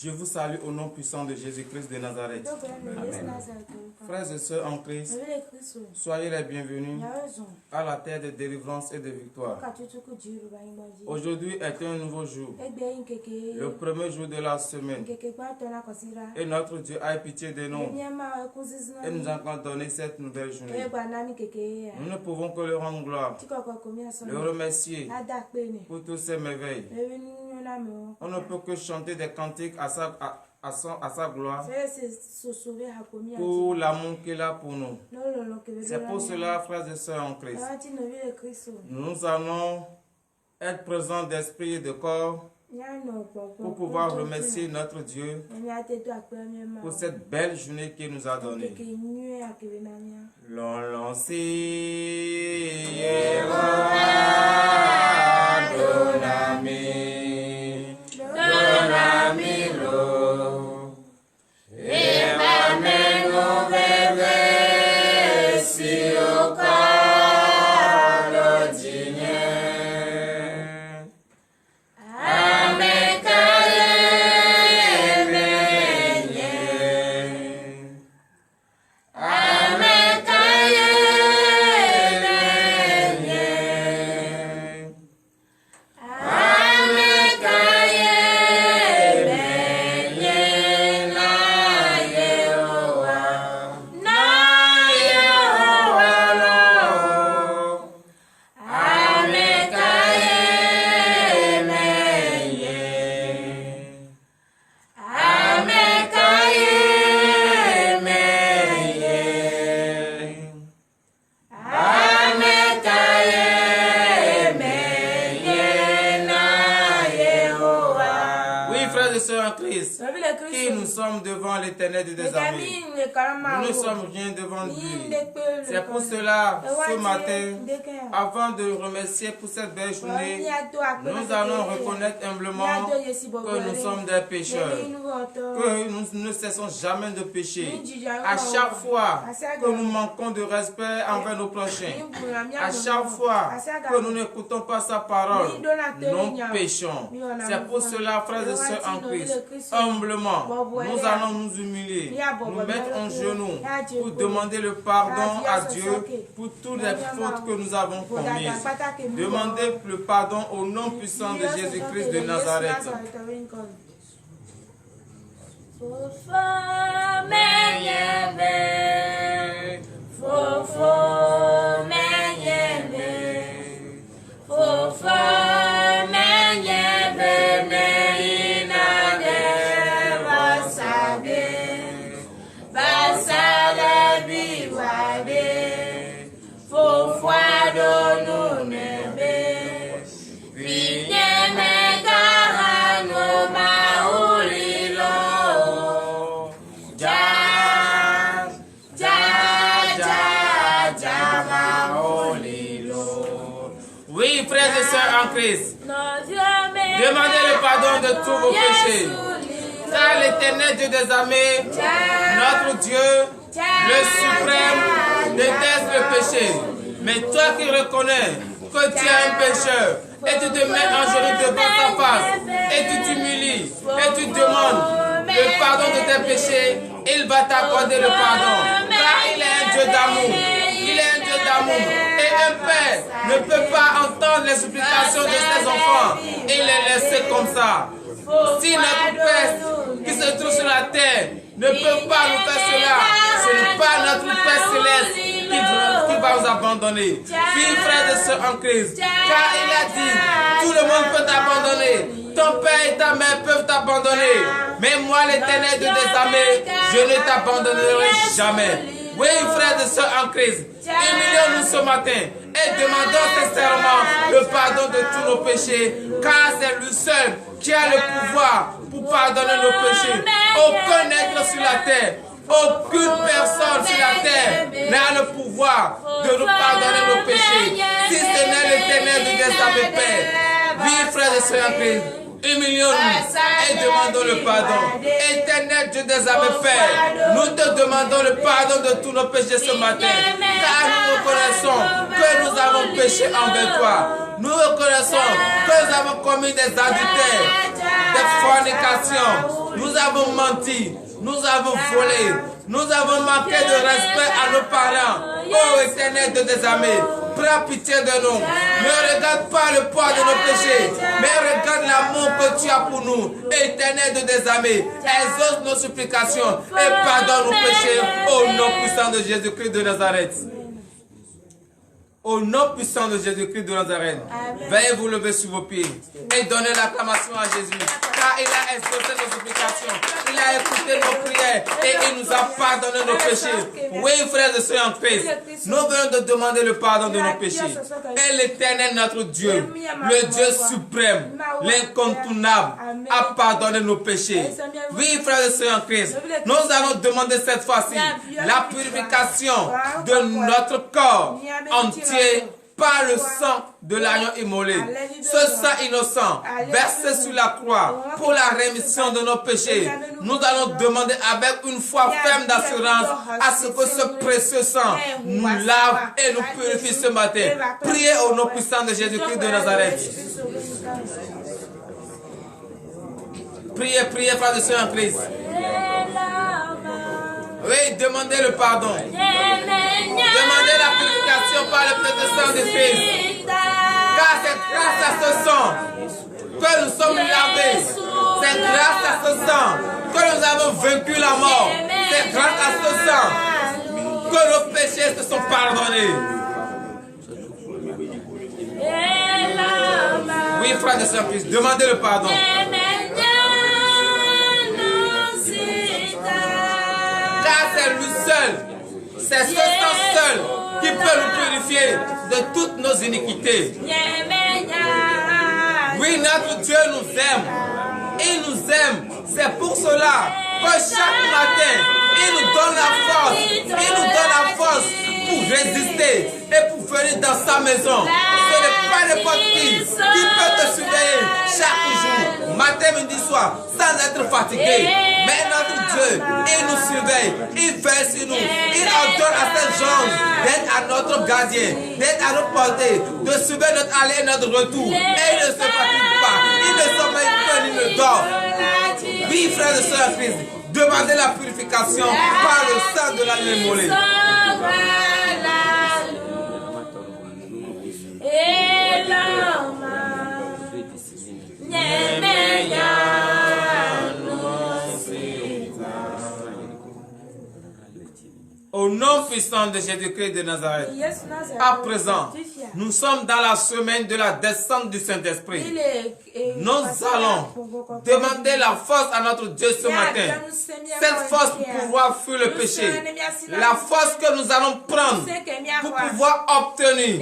Je vous salue au nom puissant de Jésus-Christ de Nazareth. Amen. Frères et sœurs en Christ, soyez les bienvenus à la terre de délivrance et de victoire. Aujourd'hui est un nouveau jour, le premier jour de la semaine. Et notre Dieu a pitié de nous et nous a encore donné cette nouvelle journée. Nous ne pouvons que le rendre gloire, le remercier pour tous ces merveilles. On ne peut que chanter des cantiques à sa gloire pour l'amour qu'il a pour nous. C'est pour cela, frères et sœurs en Christ, nous allons être présents d'esprit et de corps pour pouvoir remercier notre Dieu pour cette belle journée qu'il nous a donnée. L'on qui nous sommes devant l'Éternel de désarmés. Nous ne sommes rien devant lui. C'est pour cela, ce matin, avant de remercier pour cette belle journée, nous allons reconnaître humblement que nous sommes des pécheurs, que nous ne cessons jamais de pécher. À chaque fois que nous manquons de respect envers nos prochains, à chaque fois que nous n'écoutons pas sa parole, nous péchons. C'est pour cela, frères et sœurs en Christ, humblement, nous allons nous humilier, nous mettre en genoux pour demander le pardon à Dieu pour toutes les fautes que nous avons commises. Demander le pardon au nom puissant de Jésus-Christ de Nazareth. Oui, frères et sœurs en Christ, demandez le pardon de tous vos péchés. Car l'Éternel Dieu des armées, notre Dieu, le suprême, déteste le péché. Mais toi qui reconnais que tu es un pécheur, et tu te mets en genoux devant ta face, et tu t'humilies, et tu demandes le pardon de tes péchés, il va t'accorder le pardon. Car il est un Dieu d'amour. Il est un Dieu d'amour. Et un père ne peut pas entendre les supplications de ses enfants et les laisser comme ça. Si notre Père qui se trouve sur la terre ne peut pas nous faire cela, ce n'est pas notre Père céleste qui va nous abandonner. Puis, frères et sœurs en Christ, car il a dit, tout le monde peut t'abandonner. Ton père et ta mère peuvent t'abandonner. Mais moi, l'Éternel de tes armées, je ne t'abandonnerai jamais. Oui, frères et sœurs en Christ, humilions-nous ce matin et demandons sincèrement le pardon de tous nos péchés, car c'est lui seul qui a le pouvoir pour pardonner nos péchés. Aucun être sur la terre, aucune personne sur la terre n'a le pouvoir de nous pardonner nos péchés, si ce n'est l'Éternel de tes armées, Père. Oui, frères et sœurs en Christ, humilions-nous et demandons le pardon. Éternel Dieu des armées, Père, nous te demandons le pardon de tous nos péchés ce matin, car nous reconnaissons que nous avons péché envers toi. Nous reconnaissons que nous avons commis des adultères, des fornications, impatients, nous avons menti, nous avons volé, nous avons manqué de respect à nos parents. Ô Éternel de tes armées, prends pitié de nous. Ne regarde pas le poids de nos péchés, mais regarde l'amour que tu as pour nous. Éternel de tes armées, exauce nos supplications et pardonne nos péchés au nom puissant de Jésus-Christ de Nazareth. Au nom puissant de Jésus-Christ de Nazareth, veuillez vous lever sur vos pieds et donner l'acclamation à Jésus. Car il a exaucé nos supplications, il a écouté nos prières et il nous a pardonné nos péchés. Oui, frères et sœurs en Christ, nous venons de demander le pardon de nos péchés. Et l'Éternel, notre Dieu, le Dieu suprême, l'incontournable, a pardonné nos péchés. Oui, frères et sœurs en Christ, nous allons demander cette fois-ci la purification de notre corps entier par le sang de l'agneau immolé. Ce sang innocent versé sur la croix pour la rémission de nos péchés. Nous allons demander avec une foi ferme d'assurance à ce que ce précieux sang nous lave et nous purifie ce matin. Priez au nom puissant de Jésus-Christ de Nazareth. Priez, priez, frères et sœurs en Christ. Oui, demandez le pardon. Demandez la purification par le précieux sang de Christ. Car c'est grâce à ce sang que nous sommes lavés. C'est grâce à ce sang que nous avons vaincu la mort. C'est grâce à ce sang que nos péchés se sont pardonnés. Oui, frères et sœurs Christ, demandez le pardon. Car c'est lui seul, c'est ce sang seul qui peut nous purifier de toutes nos iniquités. Oui, notre Dieu nous aime. Il nous aime. C'est pour cela que chaque matin, il nous donne la force. Il nous donne la force pour résister et pour venir dans sa maison. Ce n'est pas n'importe qui peut te surveiller chaque jour, matin, midi, soir, sans être fatigué. Mais notre Dieu, il nous surveille, il veille sur nous, il ordonne à ses gens d'être à notre gardien, d'être à notre portée, de surveiller notre aller et notre retour. Et il ne se fatigue pas, il ne sommeille pas, il ne dort. Oui, frères et sœurs en Christ, demandez la purification par le sang de l'agneau immolé. Au nom puissant de Jésus-Christ de Nazareth, à présent, nous sommes dans la semaine de la descente du Saint-Esprit. Nous allons demander la force à notre Dieu ce matin. Cette force pour pouvoir fuir le péché. La force que nous allons prendre pour pouvoir obtenir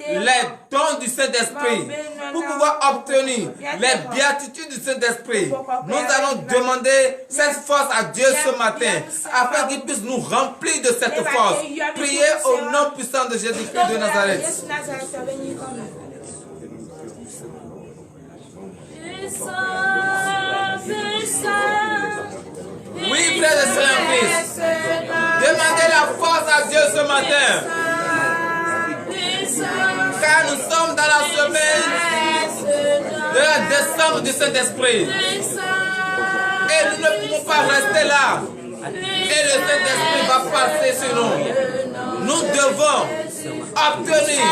les dons du Saint-Esprit. Pour pouvoir obtenir les béatitudes du Saint-Esprit. Nous allons demander cette force à Dieu ce matin afin qu'il puisse nous remplir de cette force. Priez au nom puissant de Jésus-Christ de Nazareth. Oui, frères et sœurs en Christ, demandez la force à Dieu ce matin. Car nous sommes dans la semaine de la descente du Saint-Esprit. Et nous ne pouvons pas rester là. Et le Saint-Esprit va passer sur nous. Nous devons obtenir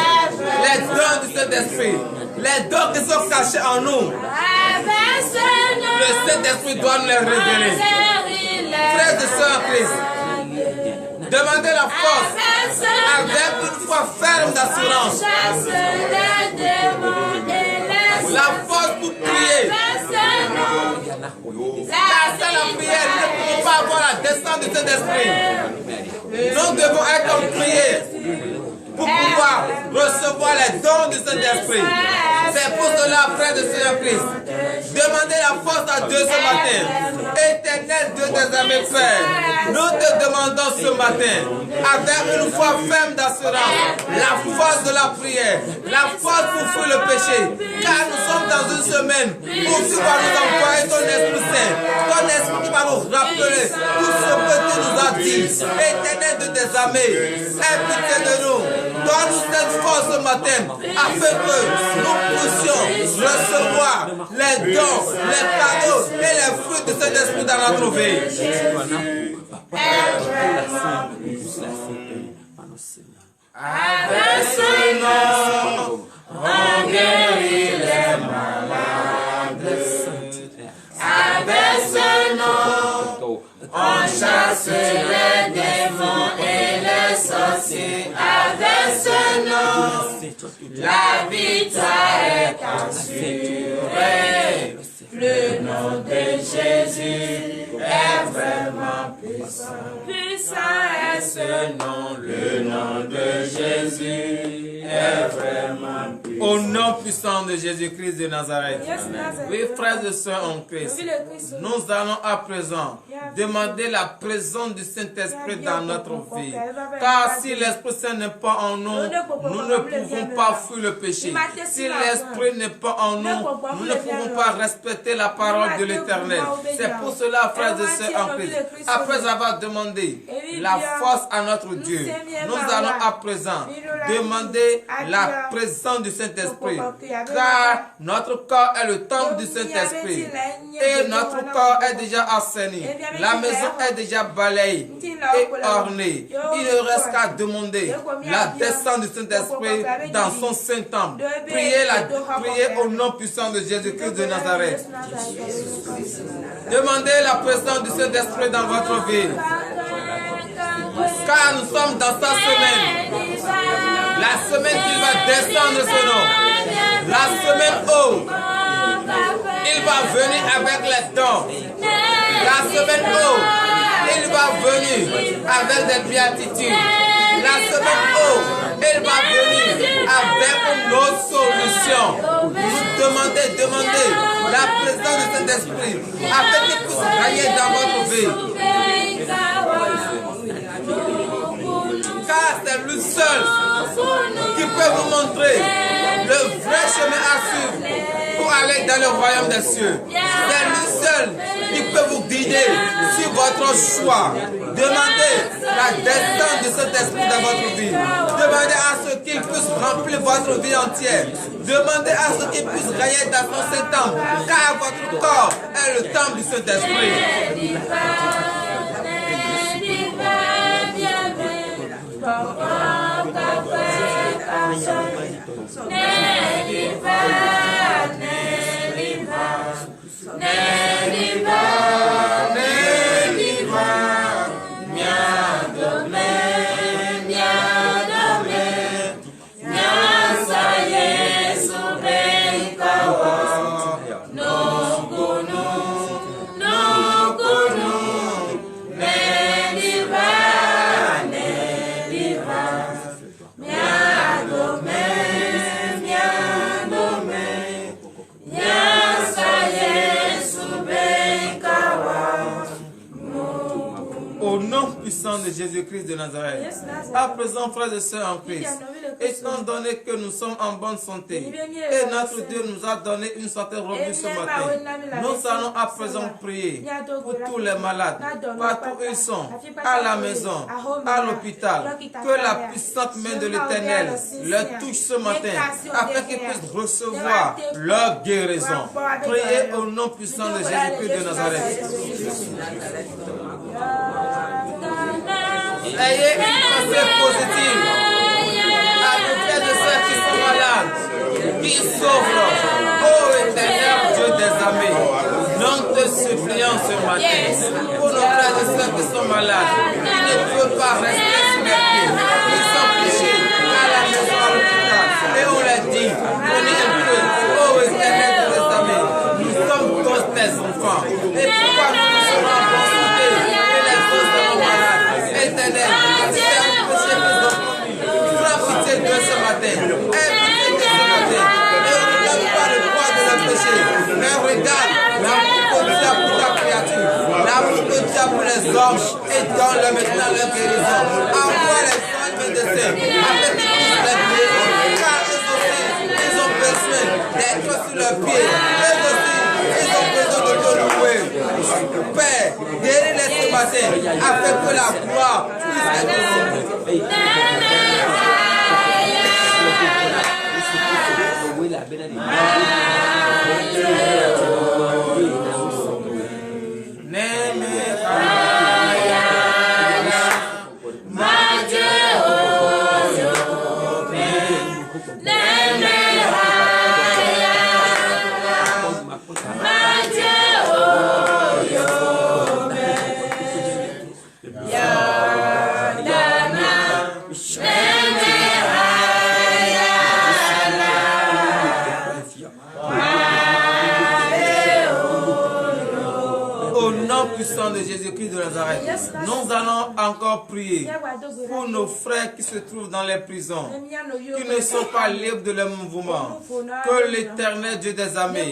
les dons du Saint-Esprit. Les dons qui sont cachés en nous. Le Saint-Esprit doit nous les révéler. Frères et sœurs en Christ, demandez la force avec une foi ferme d'assurance. La force pour prier. Car sans la prière, nous ne pouvons pas avoir la descente du Saint-Esprit. Nous devons être en prière pour pouvoir recevoir les dons du Saint-Esprit. C'est pour cela, frères et sœurs en Christ, demandez la force à Dieu ce matin. Éternel Dieu des armées, Père, nous te demandons ce matin, avec une foi ferme d'assurance, la force de la prière, la force pour fuir le péché, car nous sommes dans une semaine où tu vas nous envoyer ton Esprit Saint, ton Esprit qui va nous rappeler tout ce que tu nous as dit. Éternel de tes armées, aie pitié de nous, donne-nous cette force ce matin, afin que nous puissions recevoir les dons, les cadeaux et les fruits dans notre vie. Avec ce nom, on guérit les malades. Avec ce nom, on chasse les démons et les sorciers. Avec ce nom, la victoire est assurée. Le nom de Jésus est vraiment puissant. Puissant est ce nom, le nom de Jésus est vraiment puissant. Au nom puissant de Jésus-Christ de Nazareth. Oui, frères et sœurs en Christ, nous allons à présent demander la présence du Saint-Esprit dans notre vie. Car si l'Esprit Saint n'est pas en nous, nous ne pouvons pas fuir le péché. Si l'Esprit n'est pas en nous, nous ne pouvons pas respecter la parole de l'Éternel. C'est pour cela, frères et sœurs en Christ, après avoir demandé la force à notre Dieu, nous allons à présent demander la présence du Saint-Esprit. Car notre corps est le temple du Saint-Esprit. Et notre corps est déjà assaini. La maison est déjà balayée et ornée. Il ne reste qu'à demander la descente du Saint-Esprit dans son Saint-Temple. Priez au nom puissant de Jésus-Christ de Nazareth. Demandez la présence du Saint-Esprit dans votre vie. Car nous sommes dans sa semaine. La semaine qu'il va descendre ce nom. La semaine où il va venir avec les dons. La semaine où il va venir avec des béatitudes. La semaine où il va venir avec nos solutions. Nous demandez la présence du Saint-Esprit afin qu'il puisse gagner dans votre vie. Car c'est lui seul qui peut vous montrer le vrai chemin à suivre pour aller dans le royaume des cieux. C'est lui seul qui peut vous guider sur votre choix. Demandez la descente de cet esprit dans votre vie. Demandez à ce qu'il puisse remplir votre vie entière. Demandez à ce qu'il puisse gagner dans son Saint-Temple, car votre corps est le temple du Saint-Esprit. De Jésus-Christ de Nazareth. À présent, frères et sœurs en Christ, étant donné que nous sommes en bonne santé et notre Dieu nous a donné une santé robuste ce matin, nous allons à présent prier pour tous les malades, partout où ils sont, à la maison, à l'hôpital, que la puissante main de l'Éternel leur touche ce matin afin qu'ils puissent recevoir leur guérison. Priez au nom puissant de Jésus-Christ de Nazareth. Ayez une pensée positive à nos frères et sœurs qui sont malades, qui souffrent. Oh éternel Dieu des armées, nous te supplions ce matin pour nos frères et sœurs qui sont malades, qui ne peuvent pas rester sur les pieds, qui sont couchés à la maison, à l'hôpital. Et on leur dit, prenez un peu, oh éternel Dieu des armées, nous sommes tous tes enfants. Et pourquoi nous serons en bonne santé et les autres seront malades? Éternel, c'est un péché qu'ils ont commis. Prends pitié de ce matin. Aie pitié de ce matin. Ne regarde pas le poids de leur péché, mais regarde l'amour que tu as pour ta créature, l'amour que tu as pour les hommes, et donne-leur maintenant leur guérison. Envoie les soins médecins afin qu'ils puissent les guérir, car eux aussi, ils ont besoin d'être sur leurs pieds. Eux aussi, ils ont besoin de te louer. Père, guéris-les ce matin afin que la gloire puisse être visible. nom puissant de Jésus-Christ de Nazareth, nous allons encore prier pour nos frères qui se trouvent dans les prisons, qui ne sont pas libres de leur mouvement. Que l'Éternel Dieu des armées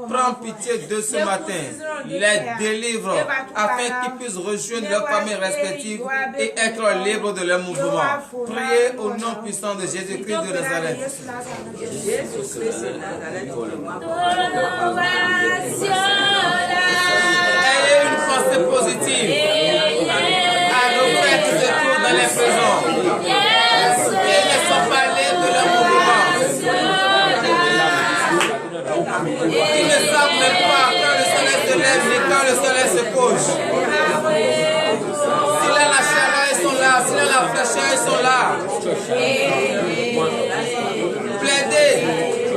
prend pitié de ce matin, les délivre afin qu'ils puissent rejoindre leurs familles respectives et être libres de leur mouvement. Priez au nom puissant de Jésus-Christ de Nazareth. Ayez une pensée positive à nos frères qui se trouvent dans les prisons et ne sont pas libres de leur mouvement. Ils ne savent même pas quand le soleil se lève ni quand le soleil se couche. S'il a la chaleur, ils sont là. S'il a la fraîcheur, ils sont là. Plaidez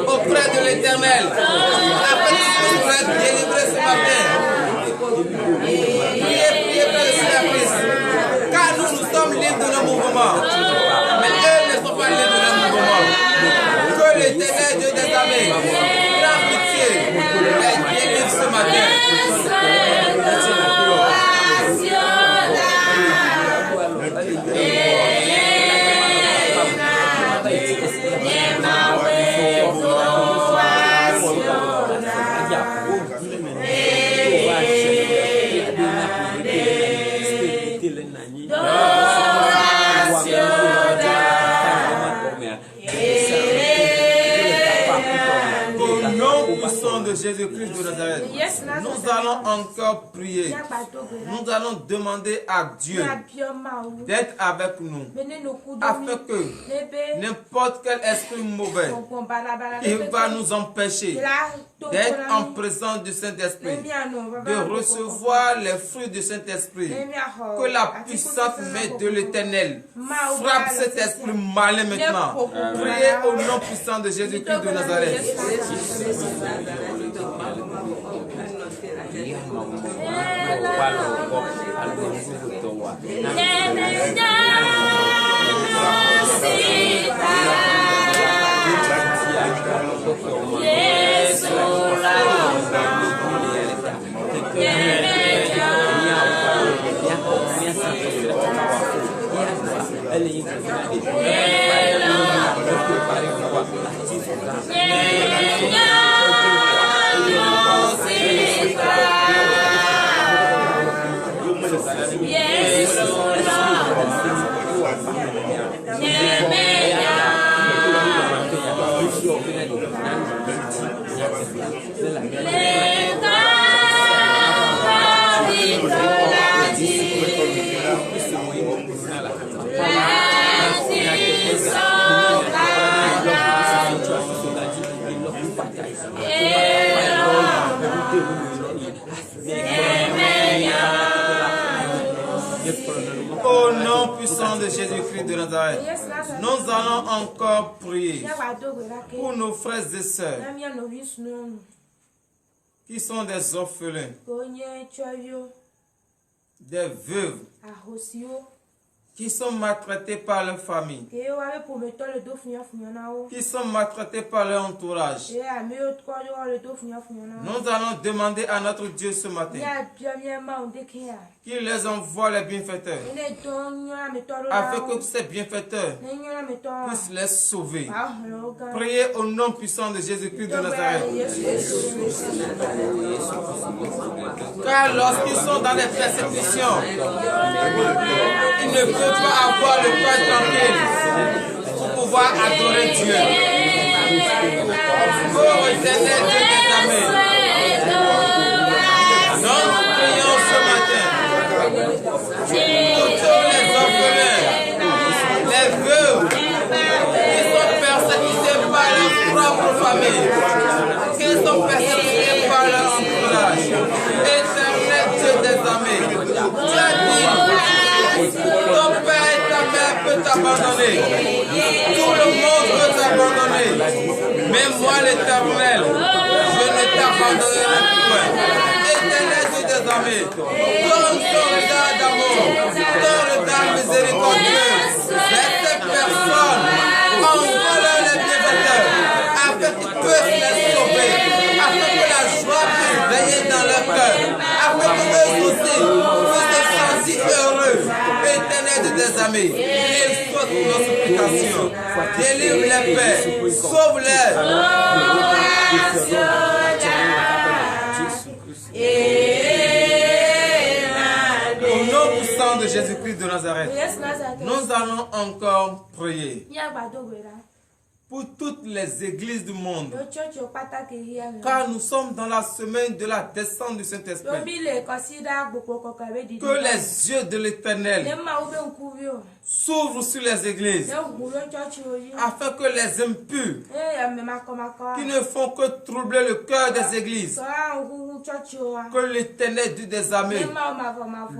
auprès de l'Éternel afin qu'ils puissent être délivrés ce matin. Priez, priez, Christ. Car nous sommes libres de nos mouvements. Mais eux ne sont pas libres de nos mouvements. Que l'Éternel Dieu des armées prend pitié et délivre ce matin. De Jésus-Christ de Nazareth, nous allons encore prier. Nous allons demander à Dieu d'être avec nous afin que n'importe quel esprit mauvais qui va nous empêcher d'être en présence du Saint-Esprit, de recevoir les fruits du Saint-Esprit, que la puissante main de l'Éternel frappe cet esprit malin maintenant. Priez au nom puissant de Jésus-Christ de Nazareth. Au nom puissant de Jésus-Christ de Nazareth, nous allons encore prier pour nos frères et sœurs qui sont des orphelins, des veuves, qui sont maltraités par leur famille, qui sont maltraités par leur entourage. Nous allons demander à notre Dieu ce matin qu'il les envoie les bienfaiteurs, afin que ces bienfaiteurs puissent les sauver. Priez au nom puissant de Jésus-Christ de Nazareth. Car lorsqu'ils sont dans des persécutions, ils ne peuvent pas avoir le cœur tranquille pour pouvoir adorer Dieu. Oh, Éternel Dieu des armées, nous prions ce matin pour tous les orphelins, les veuves qui sont persécutés par leur propre famille, qui sont persécutés par leur entourage. Éternel Dieu des armées, tu as dit, ton père et ta mère peuvent t'abandonner, tout le monde peut t'abandonner, mais moi l'Éternel, je ne t'abandonnerai point. Éternel Dieu des armées, donne ton regard d'amour, ton regard miséricordieux vers ces personnes, envoie-leur les bienfaiteurs, afin qu'ils puissent les sauver, afin que la joie puisse veiller dans leur cœur, afin que eux merci pour ce sang si heureux. Éternel de tes amis, exauce nos supplications. Délivre les pères, sauve-les. Au nom puissant de Jésus-Christ de Nazareth, nous allons encore prier pour toutes les églises du monde, car nous sommes dans la semaine de la descente du Saint-Esprit. Que les yeux de l'Éternel s'ouvrent sur les églises, afin que les impurs, qui ne font que troubler le cœur des églises, que l'Éternel Dieu des armées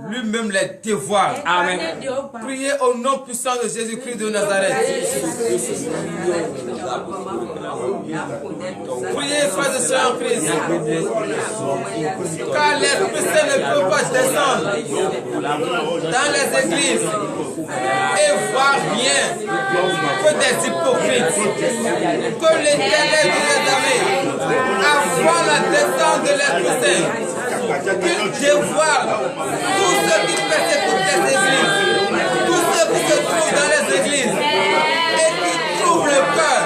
lui-même les dévoile. Amen. Priez au nom puissant de Jésus-Christ de Nazareth. Priez, frères et sœurs en Christ, car l'Esprit Saint ne peut pas descendre dans les églises et voir rien que des hypocrites. Que l'Éternel des armées, avant la descente de l'Esprit Saint, qu'il dévoile tous ceux qui persécutent les églises, tous ceux qui se trouvent dans les églises et qui trouvent le cœur,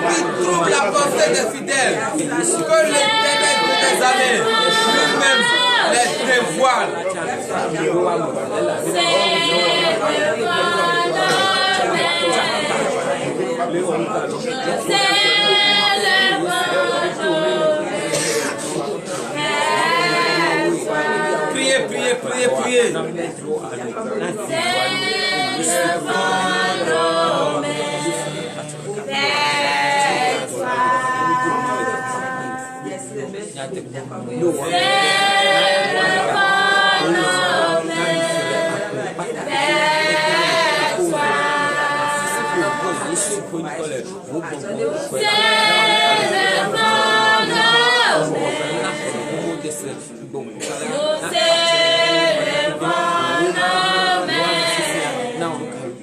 qui trouvent la pensée des fidèles, que l'Éternel des armées lui-même les dévoile. Priez, priez, priez, priez.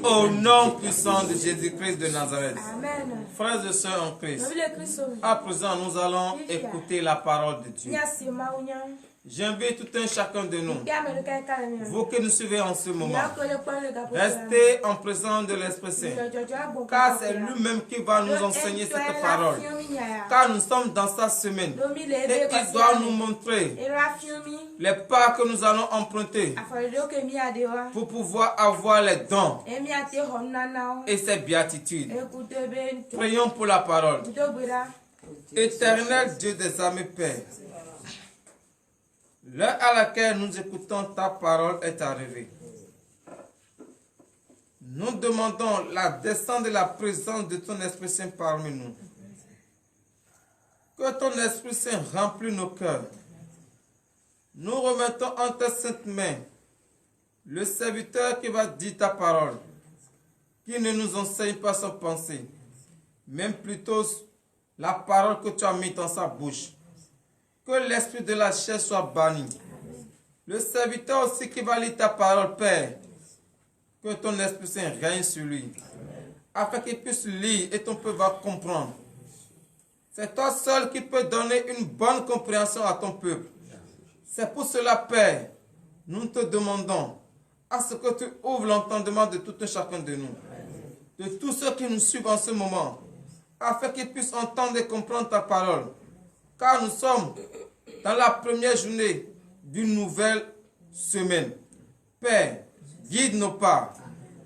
Au nom puissant de Jésus-Christ de Nazareth. Amen. Frères et sœurs en Christ, à présent nous allons écouter la parole de Dieu. J'invite tout un chacun de nous, vous qui nous suivez en ce moment, restez en présence de l'Esprit Saint, car c'est lui-même qui va nous enseigner cette parole, car nous sommes dans sa semaine et il doit nous montrer les pas que nous allons emprunter pour pouvoir avoir les dons et ces béatitudes. Prions pour la parole. Éternel Dieu des armées, Père, l'heure à laquelle nous écoutons ta parole est arrivée. Nous demandons la descente de la présence de ton Esprit Saint parmi nous. Que ton Esprit Saint remplisse nos cœurs. Nous remettons en tes saintes mains le serviteur qui va dire ta parole, qui ne nous enseigne pas sa pensée, même plutôt la parole que tu as mise dans sa bouche. Que l'esprit de la chair soit banni. Le serviteur aussi qui va lire ta parole, Père, que ton Esprit Saint règne sur lui, afin qu'il puisse lire et ton peuple va comprendre. C'est toi seul qui peux donner une bonne compréhension à ton peuple. C'est pour cela, Père, nous te demandons à ce que tu ouvres l'entendement de tout un chacun de nous, de tous ceux qui nous suivent en ce moment, afin qu'ils puissent entendre et comprendre ta parole. Car nous sommes dans la première journée d'une nouvelle semaine. Père, guide nos pas.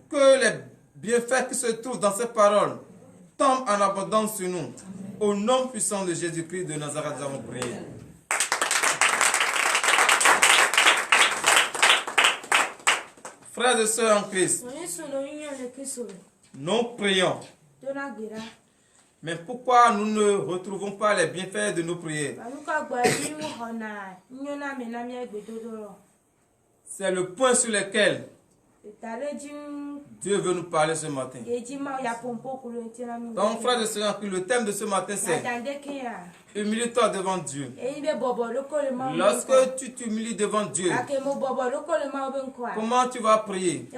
Que les bienfaits qui se trouvent dans ces paroles tombent en abondance sur nous. Au nom puissant de Jésus-Christ de Nazareth, nous avons prié. Frères et sœurs en Christ, nous prions. Mais pourquoi nous ne retrouvons pas les bienfaits de nos prières? C'est le point sur lequel Dieu veut nous parler ce matin. Donc, frères et sœurs, le thème de ce matin, c'est humilie-toi devant Dieu. Lorsque tu t'humilies devant Dieu, comment tu vas prier?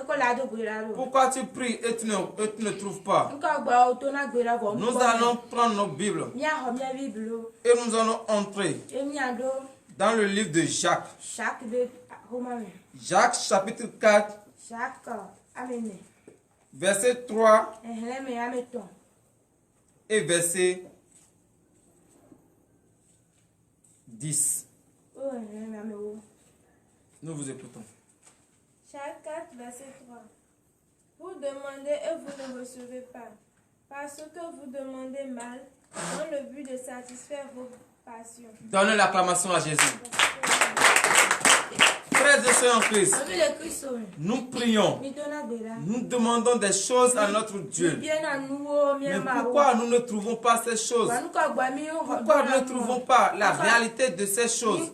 Pourquoi tu pries et tu ne trouves pas? Nous allons prendre nos Bibles et nous allons entrer dans le livre de Jacques. Jacques chapitre 4, verset 3 et verset 10. Nous vous écoutons. Jacques 4, verset 3. Vous demandez et vous ne recevez pas, parce que vous demandez mal, dans le but de satisfaire vos passions. Donnez l'acclamation à Jésus. Frères et sœurs en Christ, nous prions, nous demandons des choses à notre Dieu. Mais pourquoi nous ne trouvons pas ces choses? Pourquoi nous ne trouvons pas la réalité de ces choses?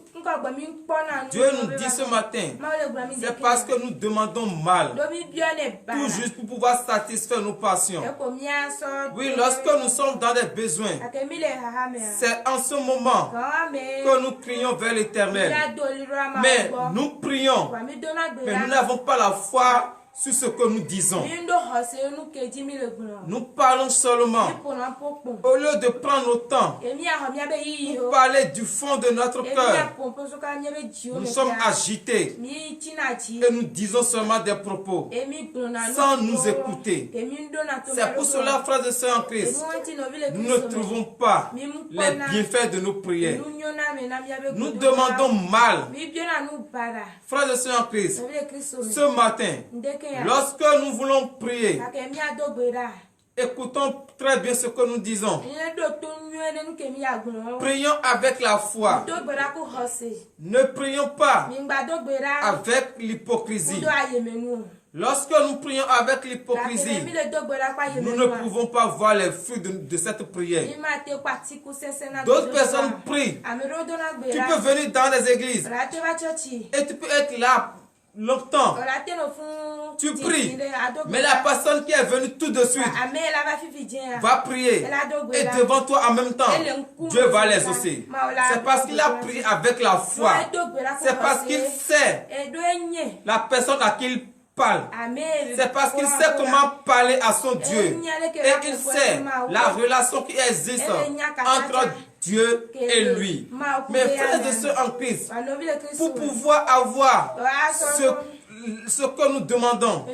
Dieu nous dit ce matin, c'est parce que nous demandons mal, tout juste pour pouvoir satisfaire nos passions. Oui, lorsque nous sommes dans des besoins, c'est en ce moment que nous crions vers l'Éternel. Mais nous prions, mais nous n'avons pas la foi sur ce que nous disons. Nous parlons seulement. Au lieu de prendre notre temps pour parler du fond de notre cœur, nous sommes agités et nous disons seulement des propos sans nous écouter. C'est pour cela, frères et sœurs en Christ, nous ne trouvons pas les bienfaits de nos prières. Nous demandons mal. Frères et sœurs en Christ, ce matin, lorsque nous voulons prier, écoutons très bien ce que nous disons. Prions avec la foi. Ne prions pas avec l'hypocrisie. Lorsque nous prions avec l'hypocrisie, nous ne pouvons pas voir les fruits de cette prière. D'autres personnes prient. Tu peux venir dans les églises et tu peux être là longtemps. Tu pries, mais la personne qui est venue tout de suite va prier et devant toi en même temps, Dieu va les exaucer. C'est parce qu'il a prié avec la foi. C'est parce qu'il sait la personne à qui il parle. C'est parce qu'il sait comment parler à son Dieu. Et il sait la relation qui existe entre Dieu et lui. Mais frères et sœurs en Christ, pour pouvoir avoir ce que nous demandons,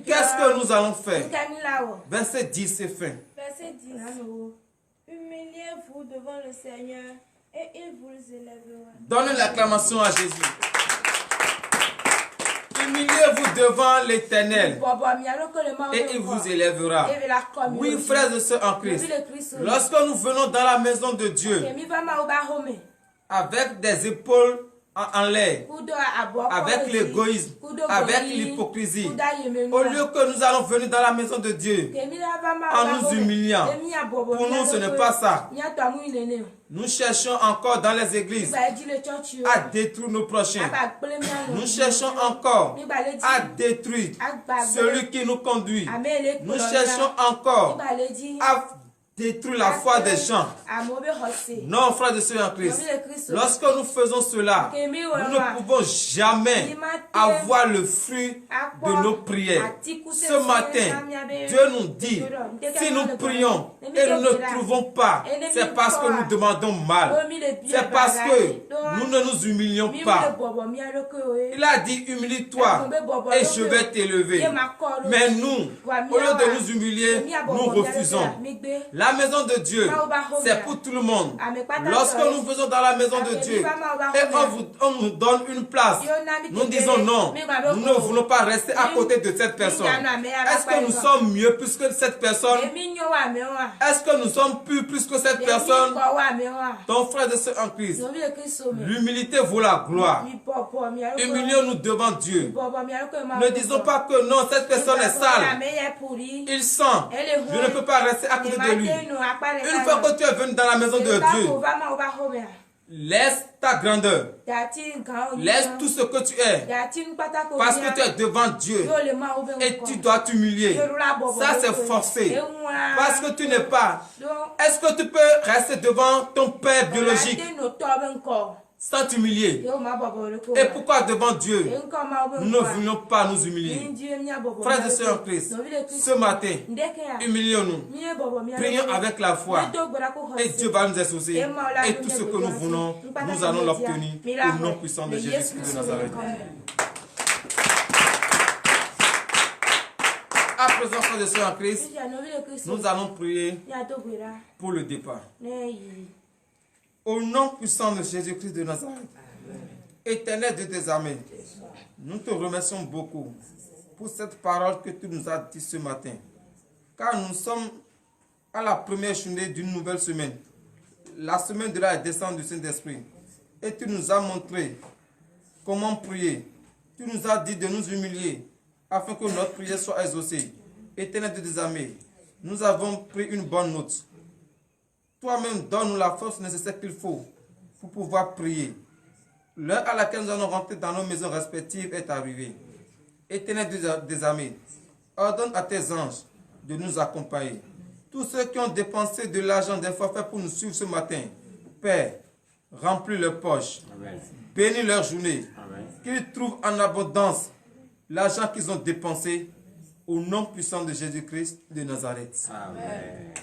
qu'est-ce que nous allons faire? Verset 10 et fin. Verset 10. Humiliez-vous devant le Seigneur et il vous élèvera. Donnez l'acclamation à Jésus. Humiliez-vous devant l'Éternel et il vous élèvera. Oui, frères et sœurs en Christ, lorsque nous venons dans la maison de Dieu avec des épaules en l'air, avec l'égoïsme, avec l'hypocrisie, au lieu que nous allons venir dans la maison de Dieu en nous humiliant, pour nous ce n'est pas ça. Nous cherchons encore dans les églises à détruire nos prochains. Nous cherchons encore à détruire celui qui nous conduit. Nous cherchons encore à détruire la foi des gens. Non, frères et sœurs en Christ, lorsque nous faisons cela, nous ne pouvons jamais avoir le fruit de nos prières. Ce matin, Dieu nous dit, si nous prions et nous ne trouvons pas, c'est parce que nous demandons mal. C'est parce que nous ne nous humilions pas. Il a dit, humilie-toi et je vais t'élever. Mais nous, au lieu de nous humilier, nous refusons. La maison de Dieu, c'est pour tout le monde. Lorsque nous faisons dans la maison de Dieu et on nous donne une place, nous disons non, nous ne voulons pas rester à côté de cette personne. Est-ce que nous sommes mieux plus que cette personne? Est-ce que nous sommes plus que cette personne? Ton frère et sœur en Christ, l'humilité vaut la gloire. Humilions-nous devant Dieu. Ne disons pas que non, cette personne est sale. Il sent. Je ne peux pas rester à côté de lui. Une fois que tu es venu dans la maison de Dieu, laisse ta grandeur. Laisse tout ce que tu es. Parce que tu es devant Dieu. Et tu dois t'humilier. Ça, c'est forcé. Parce que tu n'es pas. Est-ce que tu peux rester devant ton père biologique? sans t'humilier. Et pourquoi devant Dieu, nous ne voulons pas nous humilier? Frères et sœurs en Christ, ce matin, humilions-nous. Prions avec la foi. Et Dieu va nous exaucer. Et tout ce que nous voulons, nous allons l'obtenir au nom puissant de Jésus-Christ de Nazareth. À présent, frères et sœurs en Christ, nous allons prier pour le départ. Au nom puissant de Jésus-Christ de Nazareth, Éternel Dieu des armées, nous te remercions beaucoup pour cette parole que tu nous as dit ce matin. Car nous sommes à la première journée d'une nouvelle semaine, la semaine de la descente du Saint-Esprit. Et tu nous as montré comment prier. Tu nous as dit de nous humilier afin que notre prière soit exaucée. Éternel Dieu des armées, nous avons pris une bonne note. Toi-même, donne-nous la force nécessaire qu'il faut pour pouvoir prier. L'heure à laquelle nous allons rentrer dans nos maisons respectives est arrivée. Éternel Dieu des armées, ordonne à tes anges de nous accompagner. Tous ceux qui ont dépensé de l'argent des forfaits pour nous suivre ce matin, Père, remplis leurs poches, bénis leur journée, qu'ils trouvent en abondance l'argent qu'ils ont dépensé au nom puissant de Jésus-Christ de Nazareth. Amen.